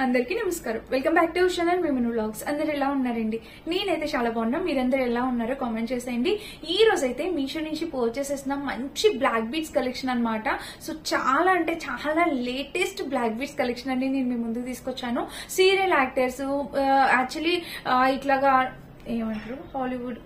అందరికీ నమస్కారం. Welcome back to channel మిమను వ్లాగ్స్. అందరు ఎలా ఉన్నారండి? నేనైతే చాలా బాగున్నా. మీరందరూ ఎలా ఉన్నారో కామెంట్ చేసేయండి. ఈ రోజు అయితే మీషో నుంచి పర్చేస్ చేసిన మంచి బ్లాక్ బీడ్స్ కలెక్షన్ అన్నమాట. సో చాలా అంటే చాలా లేటెస్ట్ బ్లాక్ బీడ్స్ కలెక్షన్ అండి నేను మీ ముందుకు తీసుకొచ్చాను. సీరియల్ యాక్టర్స్ యాక్చువల్లీ ఇట్లాగా ఏమంటారు హాలీవుడ్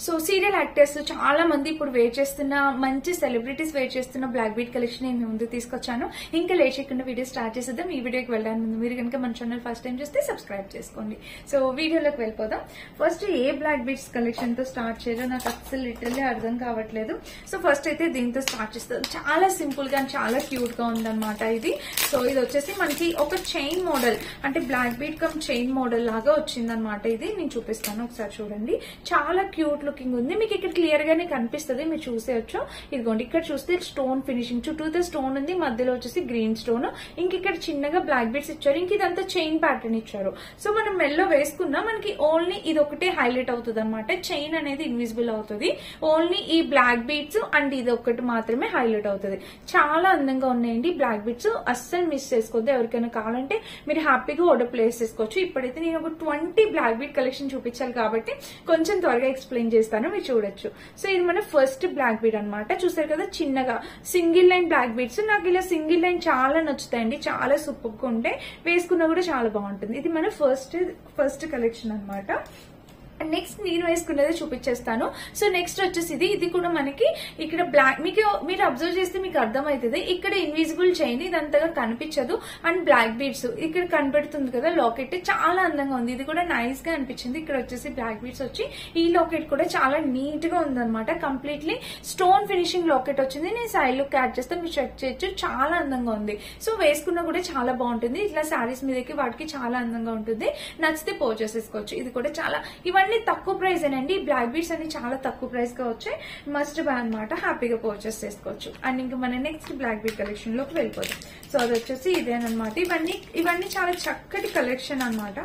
సో సీరియల్ యాక్టర్స్ చాలా మంది ఇప్పుడు వేర్ చేస్తున్న మంచి సెలబ్రిటీస్ వేర్ చేస్తున్న బ్లాక్ బీడ్ కలెక్షన్ నేను ముందు తీసుకొచ్చాను. ఇంకా లేట్ చేయకుండా వీడియో స్టార్ట్ చేసేద్దాం. ఈ వీడియోకి వెళ్ళడానికి ముందు మీరు కనుక మన ఛానల్ ఫస్ట్ టైం చూస్తే సబ్స్క్రైబ్ చేసుకోండి. సో వీడియోలోకి వెళ్ళిపోదాం. ఫస్ట్ ఏ బ్లాక్ బీడ్స్ కలెక్షన్ తో స్టార్ట్ చేయాలో నాకు అసలు లిటరల్లీ అర్థం కావట్లేదు. సో ఫస్ట్ అయితే దీంతో స్టార్ట్ చేస్తాను. చాలా సింపుల్ గా చాలా క్యూట్ గా ఉందన్నమాట ఇది. సో ఇది వచ్చేసి మనకి ఒక చైన్ మోడల్ అంటే black bead cum chain model లాగా వచ్చిందనమాట. ఇది నేను చూపిస్తాను ఒకసారి చూడండి. చాలా క్యూట్ లుకింగ్ ఉంది. మీకు ఇక్కడ క్లియర్ గానే కనిపిస్తుంది, మీరు చూసేయచ్చు. ఇదిగోండి ఇక్కడ చూస్తే స్టోన్ ఫినిషింగ్ చుట్టూతో స్టోన్ ఉంది, మధ్యలో వచ్చేసి గ్రీన్ స్టోన్. ఇంక ఇక్కడ చిన్నగా బ్లాక్ బీడ్స్ ఇచ్చారు. ఇంక ఇదంతా చైన్ ప్యాటర్న్ ఇచ్చారు. సో మనం మెల్లో వేసుకున్నా మనకి ఓన్లీ ఇది ఒకటే హైలైట్ అవుతుంది అనమాట. చైన్ అనేది ఇన్విజిబుల్ అవుతుంది. ఓన్లీ ఈ బ్లాక్ బీడ్స్ అండ్ ఇది ఒకటి మాత్రమే హైలైట్ అవుతుంది. చాలా అందంగా ఉన్నాయండి బ్లాక్ బీడ్స్. అస్సలు మిస్ చేసుకోవద్దు. ఎవరికైనా కావాలంటే మీరు హ్యాపీగా ఆర్డర్ ప్లేస్ చేసుకోవచ్చు. ఇప్పుడైతే నేను ఒక 20 బ్లాక్ బీడ్ కలెక్షన్ చూపించాలి కాబట్టి కొంచెం త్వరగా ఎక్స్ప్లెయిన్ చేస్తాను, మీరు చూడొచ్చు. సో ఇది మన ఫస్ట్ బ్లాక్ బీడ్ అనమాట. చూసారు కదా చిన్నగా సింగిల్ లైన్ బ్లాక్ బీడ్స్. నాకు ఇలా సింగిల్ లైన్ చాలా నచ్చుతాయండి. చాలా సూపర్ గా ఉంటాయి. వేసుకున్నా కూడా చాలా బాగుంటుంది. ఇది మన ఫస్ట్ కలెక్షన్ అనమాట. నెక్స్ట్ నేను వేసుకున్నది చూపించేస్తాను. సో నెక్స్ట్ వచ్చేసి ఇది కూడా మనకి ఇక్కడ బ్లాక్ మీరు అబ్జర్వ్ చేస్తే మీకు అర్థమవుతుంది. ఇక్కడ ఇన్విజిబుల్ చైన్ ఇది అంతగా కనిపించదు. అండ్ బ్లాక్ బీడ్స్ ఇక్కడ కనబడుతుంది కదా లాకెట్, చాలా అందంగా ఉంది. ఇది కూడా నైస్ గా అనిపించింది. ఇక్కడ వచ్చేసి బ్లాక్ బీడ్స్ వచ్చి ఈ లాకెట్ కూడా చాలా నీట్ గా ఉందన్నమాట. కంప్లీట్లీ స్టోన్ ఫినిషింగ్ లాకెట్ వచ్చింది. నేను సైడ్ లుక్ యాడ్ చేస్తే మీరు చెక్ చేయొచ్చు. చాలా అందంగా ఉంది. సో వేసుకున్నా కూడా చాలా బాగుంటుంది. ఇట్లా శారీస్ మీదకి వాటికి చాలా అందంగా ఉంటుంది. నచ్చితే పర్చేస్ చేసుకోవచ్చు. ఇది కూడా చాలా ఇవన్నీ తక్కువ ప్రైస్ ఏనండి. బ్లాక్ బీడ్స్ అన్ని చాలా తక్కువ ప్రైస్ గా వచ్చాయి. మస్ట్ బై అనమాట. హ్యాపీగా పర్చేస్ చేసుకోవచ్చు. అండ్ ఇంకా మన నెక్స్ట్ బ్లాక్ బీడ్ కలెక్షన్ లోకి వెళ్ళిపోతాం. సో అది వచ్చేసి ఇదేనమాట. ఇవన్నీ చాలా చక్కటి కలెక్షన్ అనమాట.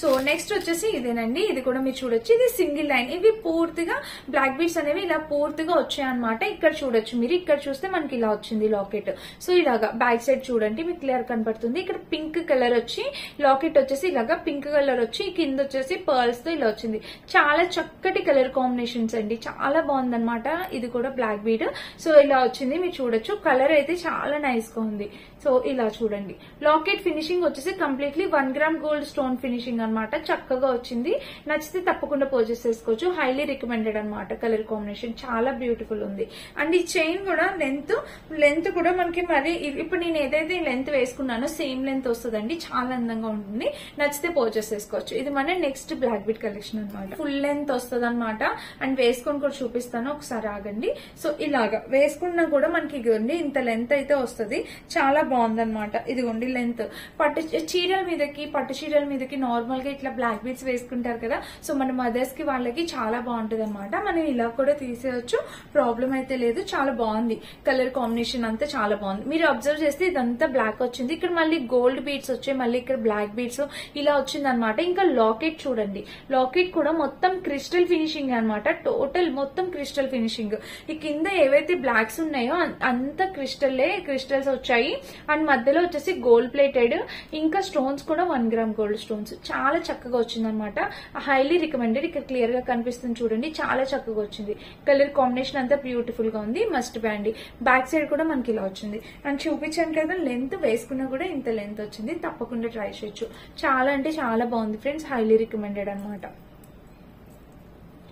సో నెక్స్ట్ వచ్చేసి ఇదేనండి. ఇది కూడా మీరు చూడొచ్చు. ఇది సింగిల్ లైన్. ఇవి పూర్తిగా బ్లాక్ బీడ్స్ అనేవి ఇలా పూర్తిగా వచ్చాయన్నమాట. ఇక్కడ చూడొచ్చు మీరు. ఇక్కడ చూస్తే మనకి ఇలా వచ్చింది లాకెట్. సో ఇలాగా బ్యాక్ సైడ్ చూడండి మీకు క్లియర్ కనపడుతుంది. ఇక్కడ పింక్ కలర్ వచ్చి లాకెట్ వచ్చేసి ఇలాగా పింక్ కలర్ వచ్చి కింద వచ్చేసి పర్ల్స్ తో ఇలా వచ్చింది. చాలా చక్కటి కలర్ కాంబినేషన్స్ అండి. చాలా బాగుందన్నమాట. ఇది కూడా బ్లాక్ బీడ్. సో ఇలా వచ్చింది మీరు చూడొచ్చు. కలర్ అయితే చాలా నైస్ గా ఉంది. సో ఇలా చూడండి. లాకెట్ ఫినిషింగ్ వచ్చేసి completely 1 gram gold stone finishing అనమాట. చక్కగా వచ్చింది. నచ్చితే తప్పకుండా పర్చేస్ చేసుకోవచ్చు. హైలీ రికమెండెడ్ అనమాట. కలర్ కాంబినేషన్ చాలా బ్యూటిఫుల్ ఉంది. అండ్ ఈ చైన్ కూడా లెంత్ కూడా మనకి మరి ఇప్పుడు నేను ఏదైతే లెంత్ వేసుకున్నానో సేమ్ లెంత్ వస్తుందండి. చాలా అందంగా ఉంటుంది. నచ్చితే పర్చేస్ చేసుకోవచ్చు. ఇది మన నెక్స్ట్ బ్లాక్ బీడ్ కలెక్షన్ అనమాట. ఫుల్ లెంత్ వస్తుంది అనమాట. అండ్ వేసుకొని కూడా చూపిస్తాను ఒకసారి ఆగండి. సో ఇలాగా వేసుకున్నా కూడా మనకి ఇదిగోండి ఇంత లెంత్ అయితే వస్తుంది. చాలా బాగుందన్నమాట. ఇదిగోండి లెంత్. పట్టు చీరల మీదకి నార్మల్ గా ఇట్లా బ్లాక్ బీడ్స్ వేసుకుంటారు కదా. సో మన మదర్స్ కి వాళ్ళకి చాలా బాగుంటుంది అనమాట. మనం ఇలా కూడా తీసేయచ్చు. ప్రాబ్లం అయితే లేదు. చాలా బాగుంది. కలర్ కాంబినేషన్ అంతా చాలా బాగుంది. మీరు అబ్జర్వ్ చేస్తే ఇదంతా బ్లాక్ వచ్చింది. ఇక్కడ మళ్ళీ గోల్డ్ బీడ్స్ వచ్చాయి. మళ్ళీ ఇక్కడ బ్లాక్ బీడ్స్ ఇలా వచ్చింది అనమాట. ఇంకా లాకెట్ చూడండి. లాకెట్ కూడా మొత్తం క్రిస్టల్ ఫినిషింగ్ అనమాట. టోటల్ మొత్తం క్రిస్టల్ ఫినిషింగ్. ఈ కింద ఏవైతే బ్లాక్స్ ఉన్నాయో అంత క్రిస్టల్స్ వచ్చాయి. అండ్ మధ్యలో వచ్చేసి గోల్డ్ ప్లేటెడ్. ఇంకా స్టోన్స్ కూడా 1 గ్రామ్ గోల్డ్ స్టోన్స్. చాలా చక్కగా వచ్చిందనమాట. Highly recommended. ఇక్కడ క్లియర్ గా కనిపిస్తుంది చూడండి. చాలా చక్కగా వచ్చింది. కలర్ కాంబినేషన్ అంతా బ్యూటిఫుల్ గా ఉంది. మస్ట్ బై అండి. బ్యాక్ సైడ్ కూడా మనకి ఇలా వచ్చింది. అండ్ చూపించాను కదా లెంత్ వేసుకున్నా కూడా ఇంత లెంత్ వచ్చింది. తప్పకుండా ట్రై చేయొచ్చు. చాలా అంటే చాలా బాగుంది ఫ్రెండ్స్. హైలీ రికమెండెడ్ అనమాట.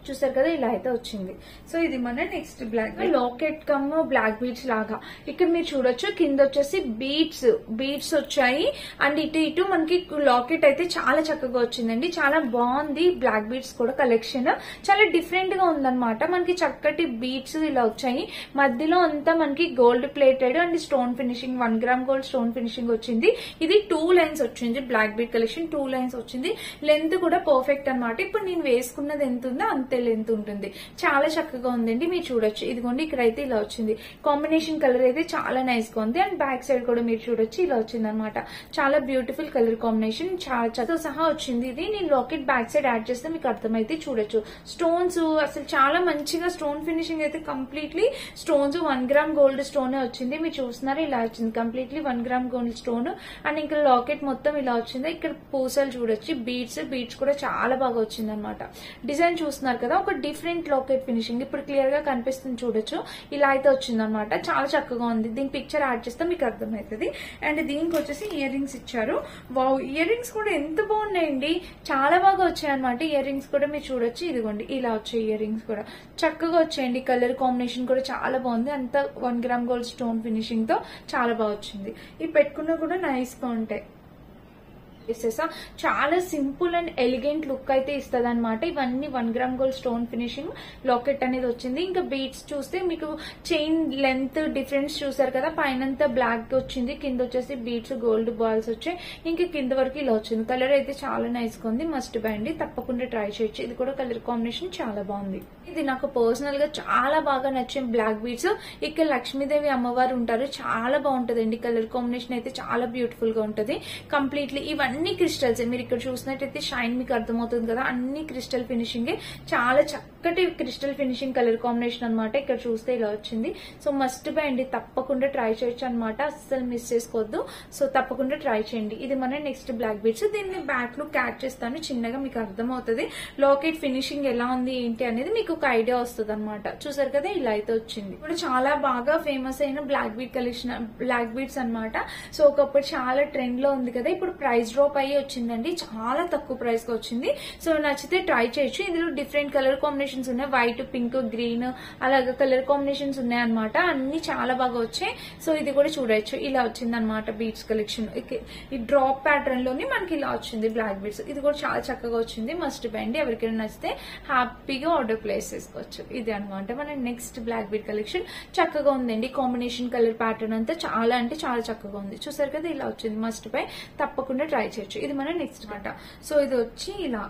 చూసారు కదా ఇలా అయితే వచ్చింది. సో ఇది మన next black locket cum black beads లాగా. ఇక్కడ మీరు చూడొచ్చు కింద వచ్చేసి బీడ్స్ వచ్చాయి. అండ్ ఇటు మనకి లాకెట్ అయితే చాలా చక్కగా వచ్చిందండి. చాలా బాగుంది. బ్లాక్ బీడ్స్ కూడా కలెక్షన్ చాలా డిఫరెంట్ గా ఉందన్నమాట. మనకి చక్కటి బీడ్స్ ఇలా వచ్చాయి. మధ్యలో అంతా మనకి gold plated and stone finishing 1 gram gold stone finishing వచ్చింది. ఇది 2 లైన్స్ వచ్చింది. బ్లాక్ బీడ్ కలెక్షన్ 2 లైన్స్ వచ్చింది. లెంత్ కూడా పర్ఫెక్ట్ అనమాట. ఇప్పుడు నేను వేసుకున్నది ఎంత ఉందో అంతే ఒకటే లెంత్ ఉంటుంది. చాలా చక్కగా ఉందండి, మీరు చూడొచ్చు. ఇదిగోండి ఇక్కడైతే ఇలా వచ్చింది. కాంబినేషన్ కలర్ అయితే చాలా నైస్ గా ఉంది. అండ్ బ్యాక్ సైడ్ కూడా మీరు చూడొచ్చు ఇలా వచ్చింది అనమాట. చాలా బ్యూటిఫుల్ కలర్ కాంబినేషన్, చాలా చక్కగా సహా వచ్చింది. ఇది నేను లాకెట్ బ్యాక్ సైడ్ యాడ్ చేస్తే మీకు అర్థమైతే చూడొచ్చు. స్టోన్స్ అసలు చాలా మంచిగా స్టోన్ ఫినిషింగ్ అయితే completely stones 1 gram gold stone వచ్చింది. మీరు చూస్తున్నారు ఇలా వచ్చింది completely 1 gram gold stone. And ఇంకా లాకెట్ మొత్తం ఇలా వచ్చింది. ఇక్కడ పూసలు చూడొచ్చు, బీడ్స్ కూడా చాలా బాగా వచ్చింది అనమాట. డిజైన్ చూస్తున్నారు కదా, ఒక డిఫరెంట్ లాకెట్ ఫినిషింగ్ ఇప్పుడు క్లియర్ గా కనిపిస్తుంది చూడొచ్చు. ఇలా అయితే వచ్చింది అనమాట. చాలా చక్కగా ఉంది. దీని పిక్చర్ యాడ్ చేస్తే మీకు అర్థమవుతుంది. అండ్ దీనికి వచ్చేసి ఇయర్ రింగ్స్ ఇచ్చారు. వావ్, ఇయర్ రింగ్స్ కూడా ఎంత బాగున్నాయండి, చాలా బాగా వచ్చాయి అనమాట. ఇయర్ రింగ్స్ కూడా మీరు చూడొచ్చు. ఇదిగోండి ఇలా వచ్చాయి ఇయర్ రింగ్స్ కూడా చక్కగా వచ్చాయండి. కలర్ కాంబినేషన్ కూడా చాలా బాగుంది. అంతా 1 గ్రామ్ గోల్డ్ స్టోన్ ఫినిషింగ్ తో చాలా బాగా వచ్చింది. ఇవి పెట్టుకున్నా కూడా నైస్ గా ఉంటాయి. చాలా సింపుల్ అండ్ ఎలిగెంట్ లుక్ అయితే ఇస్తుంది అనమాట. ఇవన్నీ 1 gram gold stone finishing locket అనేది వచ్చింది. ఇంకా బీడ్స్ చూస్తే మీకు చైన్ లెంత్ డిఫరెన్స్ చూసారు కదా, పైనంతా బ్లాక్ వచ్చింది, కింద వచ్చేసి బీడ్స్ గోల్డ్ బాల్స్ వచ్చాయి. ఇంకా కింద వరకు ఇలా వచ్చింది. కలర్ అయితే చాలా నైస్ గా ఉంది. మస్ట్ బై అండి, తప్పకుండా ట్రై చేయొచ్చు. ఇది కూడా కలర్ కాంబినేషన్ చాలా బాగుంది. ఇది నాకు పర్సనల్ గా చాలా బాగా నచ్చిన బ్లాక్ బీడ్స్. ఇక్కడ లక్ష్మీదేవి అమ్మవారు ఉంటారు, చాలా బాగుంటదండి. కలర్ కాంబినేషన్ అయితే చాలా బ్యూటిఫుల్ గా ఉంటది. కంప్లీట్లీ ఇవన్నీ క్రిస్టల్స్ మీరు ఇక్కడ చూసినట్టయితే షైన్ మీకు అర్థమవుతుంది కదా, అన్ని క్రిస్టల్ ఫినిషింగ్, చాలా చక్కటి క్రిస్టల్ ఫినిషింగ్ కలర్ కాంబినేషన్ అనమాట. ఇక్కడ చూస్తే ఇలా వచ్చింది. సో మస్ట్ బై అండి, తప్పకుండా ట్రై చేయొచ్చు అనమాట. అస్సలు మిస్ చేసుకోవద్దు. సో తప్పకుండా ట్రై చేయండి. ఇది మన నెక్స్ట్ బ్లాక్ బీడ్స్. దీన్ని బ్యాక్ లుక్ యాడ్ చేస్తాను, చిన్నగా మీకు అర్థమవుతుంది. లాకెట్ ఫినిషింగ్ ఎలా ఉంది ఏంటి అనేది మీకు ఒక ఐడియా వస్తుంది అనమాట. చూసారు కదా, ఇలా అయితే వచ్చింది. ఇప్పుడు చాలా బాగా ఫేమస్ అయిన black bead collection, black beads అనమాట. సో ఒకప్పుడు చాలా ట్రెండ్ లో ఉంది కదా, ఇప్పుడు ప్రైస్ డ్రాప్ అయ్యి వచ్చిందండి. చాలా తక్కువ ప్రైస్ కి వచ్చింది. సో నచ్చితే ట్రై చేయొచ్చు. ఇందులో డిఫరెంట్ కలర్ కాంబినేషన్స్ ఉన్నాయి. వైట్, పింక్, గ్రీన్ అలాగే కలర్ కాంబినేషన్స్ ఉన్నాయి అనమాట. అన్ని చాలా బాగా వచ్చాయి. సో ఇది కూడా చూడొచ్చు. ఇలా వచ్చింది అనమాట బీడ్స్ కలెక్షన్. ఈ డ్రాప్ ప్యాటర్న్ లోని మనకి ఇలా వచ్చింది బ్లాక్ బీడ్స్. ఇది కూడా చాలా చక్కగా వచ్చింది. మస్ట్ బై అండి, ఎవరికైనా నచ్చితే హ్యాపీగా ఆర్డర్ ప్లేస్ చేసుకోవచ్చు. ఇది అనమాట మన నెక్స్ట్ బ్లాక్ బీడ్ కలెక్షన్. చక్కగా ఉందండి. కాంబినేషన్ కలర్ ప్యాటర్న్ అంతా చాలా అంటే చాలా చక్కగా ఉంది. చూసారు కదా, ఇలా వచ్చింది. మస్ట్ బై, తప్పకుండా ట్రై చేయొచ్చు. ఇది మన నెక్స్ట్ మాట. సో ఇది వచ్చి ఇలా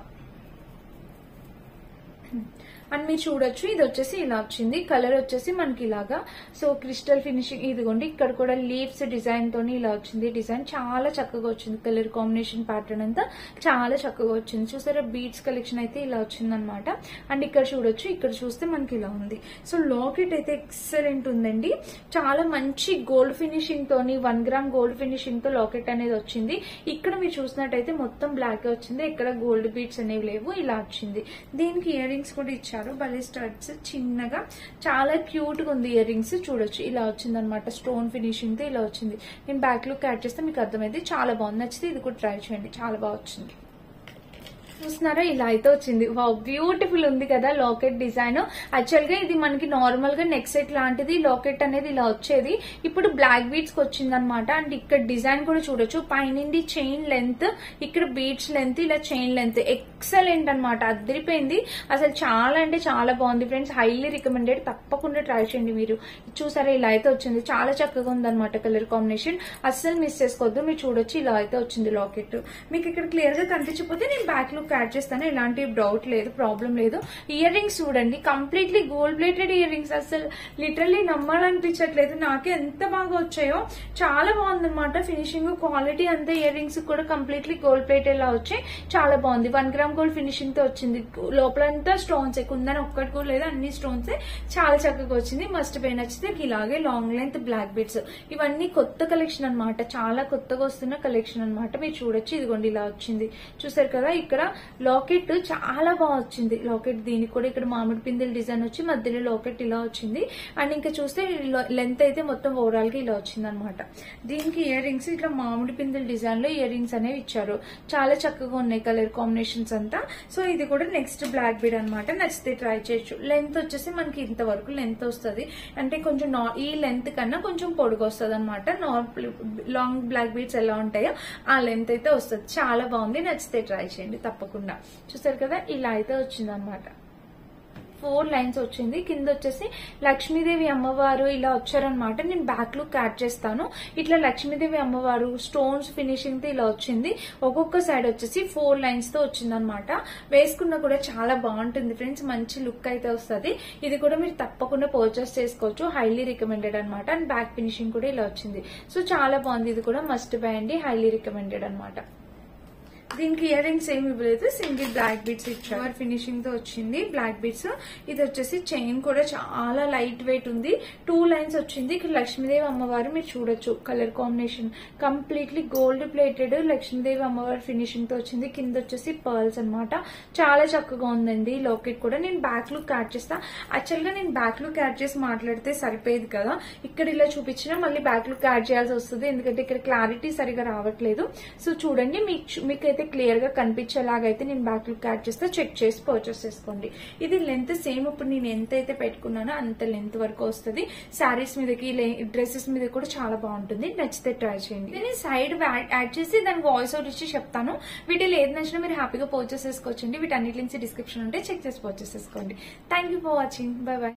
అని మీరు చూడొచ్చు. ఇది వచ్చేసి ఇలా వచ్చింది. కలర్ వచ్చేసి మనకి ఇలాగా సో క్రిస్టల్ ఫినిషింగ్. ఇదిగోండి ఇక్కడ కూడా లీవ్స్ డిజైన్ తోని ఇలా వచ్చింది. డిజైన్ చాలా చక్కగా వచ్చింది. కలర్ కాంబినేషన్ ప్యాటర్న్ అంతా చాలా చక్కగా వచ్చింది. చూసారా, బీడ్స్ కలెక్షన్ అయితే ఇలా వచ్చింది అనమాట. అండ్ ఇక్కడ చూడొచ్చు, ఇక్కడ చూస్తే మనకి ఇలా ఉంది. సో లాకెట్ అయితే ఎక్సలెంట్ ఉందండి. చాలా మంచి గోల్డ్ ఫినిషింగ్ తోని 1 గ్రామ్ గోల్డ్ ఫినిషింగ్ తో లాకెట్ అనేది వచ్చింది. ఇక్కడ మీరు చూసినట్టయితే మొత్తం బ్లాక్ వచ్చింది. ఇక్కడ గోల్డ్ బీడ్స్ అనేవి లేవు. ఇలా వచ్చింది. దీనికి ఇయర్ రింగ్స్ కూడా ఇచ్చారు. భలే స్టడ్స్ చిన్నగా చాలా క్యూట్ గా ఉంది. ఇయర్ రింగ్స్ చూడొచ్చు. ఇలా వచ్చింది అనమాట. స్టోన్ ఫినిషింగ్ తో ఇలా వచ్చింది. నేను బ్యాక్ లుక్ యాడ్ చేస్తే మీకు అర్థమైంది. చాలా బాగుంది. నచ్చితే ఇది కూడా ట్రై చేయండి. చాలా బాగా వచ్చింది. చూస్తున్నారా, ఇలా అయితే వచ్చింది. వావ్, బ్యూటిఫుల్ ఉంది కదా లాకెట్ డిజైన్. యాక్చువల్ గా ఇది మనకి నార్మల్ గా నెక్ సెట్ లాంటిది లాకెట్ అనేది ఇలా వచ్చేది. ఇప్పుడు బ్లాక్ బీడ్స్ కి వచ్చింది అనమాట. అండ్ ఇక్కడ డిజైన్ కూడా చూడొచ్చు. పైనుండి చైన్ లెంత్, ఇక్కడ బీడ్స్ లెంత్, ఇలా చైన్ లెంత్ ఎక్సలెంట్ అనమాట. అదిరిపోయింది. అసలు చాలా అంటే చాలా బాగుంది ఫ్రెండ్స్. Highly recommended. తప్పకుండా ట్రై చేయండి. మీరు చూసారా, ఇలా అయితే వచ్చింది. చాలా చక్కగా ఉందన్నమాట కలర్ కాంబినేషన్. అస్సలు మిస్ చేసుకోవద్దు. మీరు చూడొచ్చు, ఇలా అయితే వచ్చింది లాకెట్. మీకు ఇక్కడ క్లియర్ గా కనిపించకపోతే నేను బ్యాక్ లుక్ యాడ్ చేస్తాను. ఎలాంటి డౌట్ లేదు, ప్రాబ్లం లేదు. ఇయర్ రింగ్స్ చూడండి, completely gold plated ear rings. అసలు లిటరల్లీ నమ్మాలనిపించట్లేదు. నాకే ఎంత బాగా వచ్చాయో. చాలా బాగుందన్నమాట ఫినిషింగ్, క్వాలిటీ అంతా. ఇయర్ రింగ్స్ కూడా కంప్లీట్లీ గోల్డ్ ప్లేటెడ్ లా వచ్చాయి. చాలా బాగుంది. 1 గ్రామ్ గోల్డ్ ఫినిషింగ్ తో వచ్చింది. లోపలంతా స్టోన్స్, కుందని ఒక్కటి కూడా లేదు, అన్ని స్టోన్స్. చాలా చక్కగా వచ్చింది. Must by. నచ్చితే ఇలాగే లాంగ్ లెంత్ బ్లాక్ బీడ్స్. ఇవన్నీ కొత్త కలెక్షన్ అనమాట. చాలా కొత్తగా వస్తున్న కలెక్షన్ అనమాట. మీరు చూడొచ్చు. ఇదిగోండి ఇలా వచ్చింది. చూసారు కదా, ఇక్కడ లాకెట్ చాలా బాగా వచ్చింది. లాకెట్ దీనికి కూడా ఇక్కడ మామిడి పిందెల డిజైన్ వచ్చి మధ్యలో లాకెట్ ఇలా వచ్చింది. అండ్ ఇంకా చూస్తే లెంత్ అయితే మొత్తం ఓవరాల్ గా ఇలా వచ్చింది అనమాట. దీనికి ఇయర్ రింగ్స్ ఇట్లా మామిడి పిందెల డిజైన్ లో ఇయర్ రింగ్స్ అనేవి ఇచ్చారు. చాలా చక్కగా ఉన్నాయి కలర్ కాంబినేషన్స్ అంతా. సో ఇది కూడా నెక్స్ట్ బ్లాక్ బీడ్ అనమాట. నచ్చితే ట్రై చేయొచ్చు. లెంత్ వచ్చేసి మనకి ఇంతవరకు లెంత్ వస్తుంది. అంటే కొంచెం ఈ లెంత్ కన్నా కొంచెం పొడుగు వస్తుంది అనమాట. లాంగ్ బ్లాక్ బీడ్స్ ఎలా ఉంటాయో ఆ లెంత్ అయితే వస్తుంది. చాలా బాగుంది. నచ్చితే ట్రై చేయండి తప్పకుండా. చూసారు కదా, ఇలా అయితే వచ్చింది అనమాట. 4 లైన్స్ వచ్చింది. కింద వచ్చేసి లక్ష్మీదేవి అమ్మవారు ఇలా వచ్చారనమాట. నేను బ్యాక్ లుక్ యాడ్ చేస్తాను. ఇట్లా లక్ష్మీదేవి అమ్మవారు స్టోన్స్ ఫినిషింగ్ తో ఇలా వచ్చింది. ఒక్కొక్క సైడ్ వచ్చేసి 4 లైన్స్ తో వచ్చింది అనమాట. వేసుకున్నా కూడా చాలా బాగుంటుంది ఫ్రెండ్స్, మంచి లుక్ అయితే వస్తుంది. ఇది కూడా మీరు తప్పకుండా పర్చేస్ చేసుకోవచ్చు, హైలీ రికమెండెడ్ అనమాట. అండ్ బ్యాక్ ఫినిషింగ్ కూడా ఇలా వచ్చింది. సో చాలా బాగుంది, ఇది కూడా మస్ట్ బై అండి, హైలీ రికమెండెడ్ అనమాట. దీనికి ఇయర్ రింగ్స్ ఏమి ఇవ్వలేదు, సింగిల్ బ్లాక్ బీడ్స్ ఇచ్చారు. ఫినిషింగ్ తో వచ్చింది బ్లాక్ బీడ్స్. ఇది వచ్చేసి చైన్ కూడా చాలా లైట్ వెయిట్ ఉంది. 2 లైన్స్ వచ్చింది. ఇక్కడ లక్ష్మీదేవి అమ్మవారు మీరు చూడొచ్చు, colour combination completely gold plated Lakshmidevi అమ్మవారి ఫినిషింగ్ తో వచ్చింది. కింద వచ్చేసి పర్ల్స్ అనమాట. చాలా చక్కగా ఉందండి. లాకెట్ కూడా నేను బ్యాక్ లుక్ యాడ్ చేస్తా. యాక్చువల్ గా నేను బ్యాక్ లుక్ యాడ్ చేసి మాట్లాడితే సరిపోయేది కదా, ఇక్కడ ఇలా చూపించినా మళ్ళీ బ్యాక్ లుక్ యాడ్ చేయాల్సి వస్తుంది, ఎందుకంటే ఇక్కడ క్లారిటీ సరిగా రావట్లేదు. సో చూడండి, మీకైతే క్లియర్ గా కనిపించేలాగైతే నేను బ్యాక్ లుక్ యాడ్ చేస్తే చెక్ చేసి పర్చేస్ చేసుకోండి. ఇది లెంత్ సేమ్ ఇప్పుడు నేను ఎంత అయితే పెట్టుకున్నానో అంత లెంత్ వరకు వస్తుంది. శారీస్ మీదకి డ్రెస్సెస్ మీద కూడా చాలా బాగుంటుంది. నచ్చితే ట్రై చేయండి. నేను సైడ్ యాడ్ చేసి దాని వాయిస్ అవుట్ ఇచ్చి చెప్తాను. వీటిలో ఏది నచ్చినా మీరు హ్యాపీగా పర్చేస్ చేసుకోవచ్చండి. వీటన్నిటి లింక్స్ డిస్క్రిప్షన్ ఉంటే చెక్ చేసి పర్చేస్ చేసుకోండి. Thank you for watching. By by.